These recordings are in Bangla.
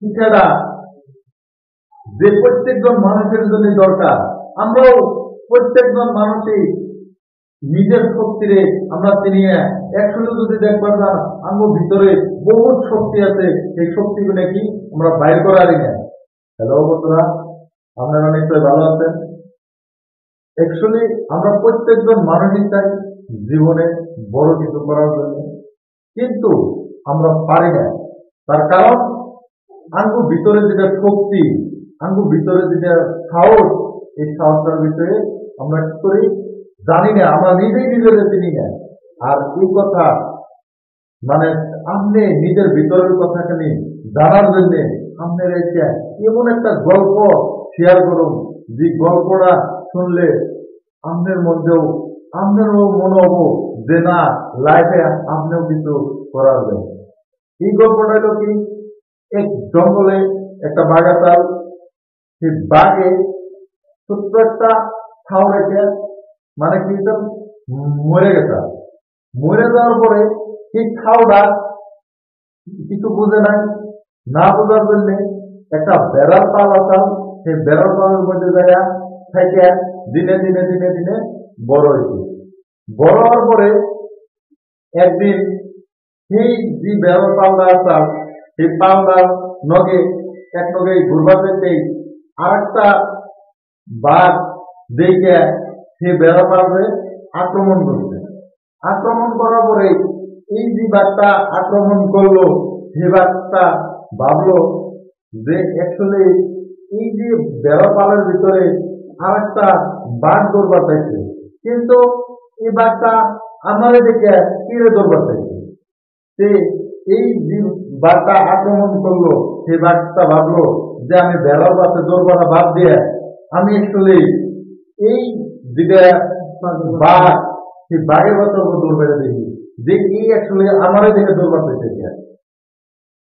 শিক্ষাটা যে প্রত্যেকজন মানুষের জন্য দরকার। আমরাও প্রত্যেকজন মানুষই নিজের শক্তিরে আমরা চিনি না। একচুয়ালি যদি দেখবার না আমার ভিতরে বহুত শক্তি আছে, সেই শক্তিগুলো কি আমরা বাইর করারই না। হ্যালো বন্ধুরা, আপনারা নিশ্চয়ই ভালো আছেন। একচুয়ালি আমরা প্রত্যেকজন মানুষই চাই জীবনে বড় কিছু করার জন্য, কিন্তু আমরা পারি না। তার কারণ আঙ্গু ভিতরে যেটা শক্তি, আঙ্গু ভিতরে যেটা সাহস, এই সাহসটার ভিতরে আমরা কি করি জানি না, আমরা নিজেই নিজেদের চিনি না। আর এই কথা মানে আপনি নিজের ভিতরের কথাখানি জানার জন্য আপনার এসে এমন একটা গল্প শেয়ার করুন, যে গল্পটা শুনলে আপনার মধ্যেও আপনারও মনে হবো যে না, লাইফে আপনিও কিছু করার যায়। এই গল্পটা হলো কি, এক জঙ্গলে একটা বাগাতাল, সেই বাঘে ছোট্ট একটা ছাউ রেখে মানে কি মরে গেছে। মরে যাওয়ার পরে সেই ছাউটা কিছু বুঝে নাই, না বোঝার জন্য একটা বেড়ার পাল আসাল, সেই বেড়ার পালের মধ্যে জায়গা থেকে দিনে দিনে দিনে দিনে বড় হয়েছে। বড় হওয়ার পরে একদিন সেই যে বেড়ার পালটা আসাল, সেই পালটার নগে এক নগে ঘুরবার যেতেই আর একটা বাঘ দেখে সে বেড়া পালবে আক্রমণ করছে। আক্রমণ করার পরে এই যে বাঘটা আক্রমণ করলো, সে বাঘটা ভাবলো যে অ্যাকচুয়ালি এই যে বেড়া পালের ভিতরে আর একটা বাঘ দৌড়বার চাইছে, কিন্তু এই বাঘটা আমারে দেখে তীরে দৌড়বার চাইছে। সে এই যে বাঘটা আক্রমণ করলো, সে বাঘটা ভাবলো যে আমি বেড়ার পাশে দৌড়বাটা বাদ দিয়ে আমি অ্যাকচুয়ালি এই যেটা বাঘ, সেই বাঘের কথা দৌড় বেড়ে দেখি যে এই অ্যাকচুয়ালি আমারই দেখে দৌড় পাচ্ছে।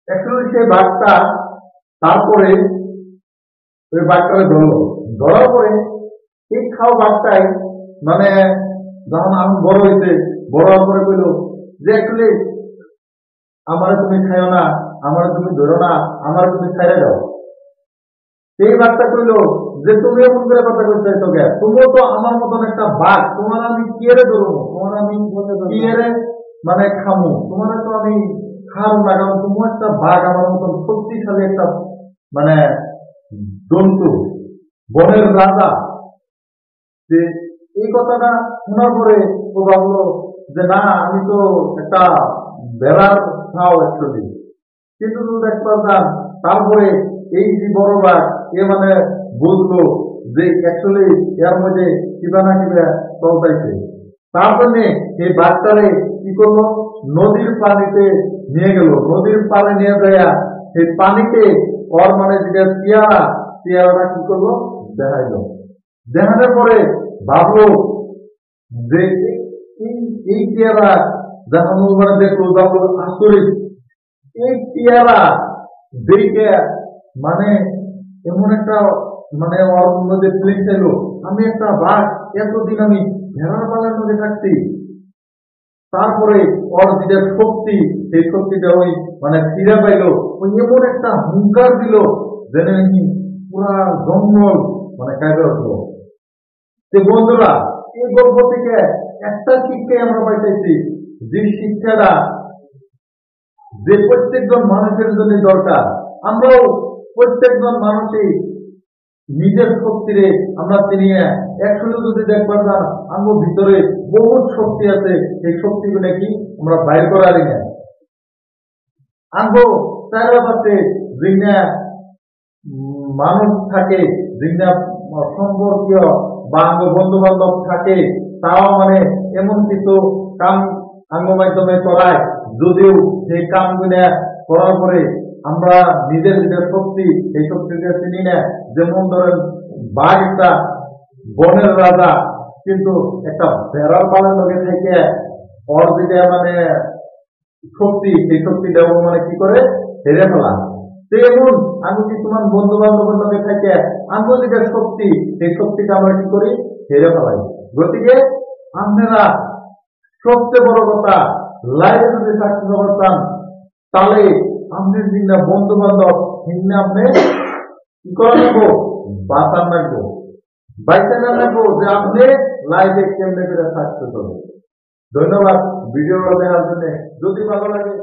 অ্যাকচুয়ালি সেই বাঘটা তারপরে ওই বাঘটাকে ধরলো। ধরার পরে এই খাও বাঘটাই মানে যখন আমি বড় হয়েছে, বড় হওয়ার পরে কইলো যে অ্যাকচুয়ালি আমারে তুমি খাইও না, আমারে তুমি ধরো না, আমারে তুমি ছাইড়ে দাও। সেই বাঘটা কইলো যে তুমি এমন করে কথা কইতে চাইছো কে, তুমিও তো আমার মতন একটা বাঘ, তোমার আমি কি এরে ধরবো, তোমার আমি কি এরে মানে খামু, তোমার তো আমি খাবো না, কারণ তুমি একটা বাঘ, আমার মতন শক্তিশালী একটা মানে জন্তু, বনের রাজা। যে এই কথাটা শোনার পরে ও ভাবলো যে না, আমি তো একটা বেড়ার খাও অ্যাকচুয়ালি, কিন্তু দেখতে পারতাম। তারপরে এই যে বড় বাঘ এ মানে বুঝলো যে অ্যাকচুয়ালি এর মধ্যে কিবা না কিবা চলতেছে। তার জন্য এই বাঘটারে কি করলো, নদীর পানিতে নিয়ে গেল। নদীর পানি নিয়ে যায় সেই পানিতে ওর মানে যেটা পেয়ারাটা কি করলো দেখাইলো। দেখানোর পরে ভাবলো যে এই পেয়ারা যখন মানে দেখলো, ভাবলো আচরিত, এই পেয়ারা দেখে মানে এমন একটা মানে ওর মধ্যে ফিলিং চাইলো, আমি একটা বাঘ, এতদিন আমি ভেড়ার পালের মধ্যে থাকছি। তারপরে ওর যেটা শক্তি, সেই শক্তিটা ওই মানে ফিরে পাইলো। ওই এমন একটা হুঙ্কার দিল যেন নাকি পুরা জঙ্গল মানে কাঁপে উঠলো। যে বন্ধুরা, এই গল্প থেকে একটা শিক্ষাই আমরা পাইতেছি, যে শিক্ষাটা যে প্রত্যেকজন মানুষের জন্য দরকার। আমরাও প্রত্যেকজন মানুষই নিজের শক্তিরে আমরা চিনি না। একচুয়ালি যদি দেখবার না আমার ভিতরে বহুত শক্তি আছে, সেই শক্তিগুলো কি আমরা বাইর করারই না। আঙ্গো চারপাশে যেটা মানুষ থাকে, যেটা সম্পর্কীয় বা আঙ্গ বন্ধু বান্ধব থাকে, তাও মানে এমন কিছু কাম আঙ্গ মাধ্যমে করায়, যদিও সেই কামগুলা করার পরে আমরা নিজের নিজের শক্তি, এই শক্তিকে চিনি না। যেমন ধরেন বাঘ একটা বনের রাজা, কিন্তু একটা বেড়ার পালের লগে থেকে ওর যেটা মানে শক্তি, সেই শক্তিটা মানে কি করে হেরে ফেলা। তেমন আমি কিছুমান বন্ধু বান্ধবের লগে থেকে আমার যেটা শক্তি, সেই শক্তিটা আমরা কি করি হেরে ফেলাই। গতিকে আপনারা সবচেয়ে বড় কথা, লাইফে যদি সাকসেস হতে চান, তাহলে আপনার যেটা বন্ধু বান্ধব হিন্না আপনি কি করা লাগবো বাঁচান লাগবো বাইচা না লাগবো যে আপনি লাইফে কেমনে করে সাকসেস হবে। ধন্যবাদ ভিডিওটা দেখার জন্য। যদি ভালো লাগে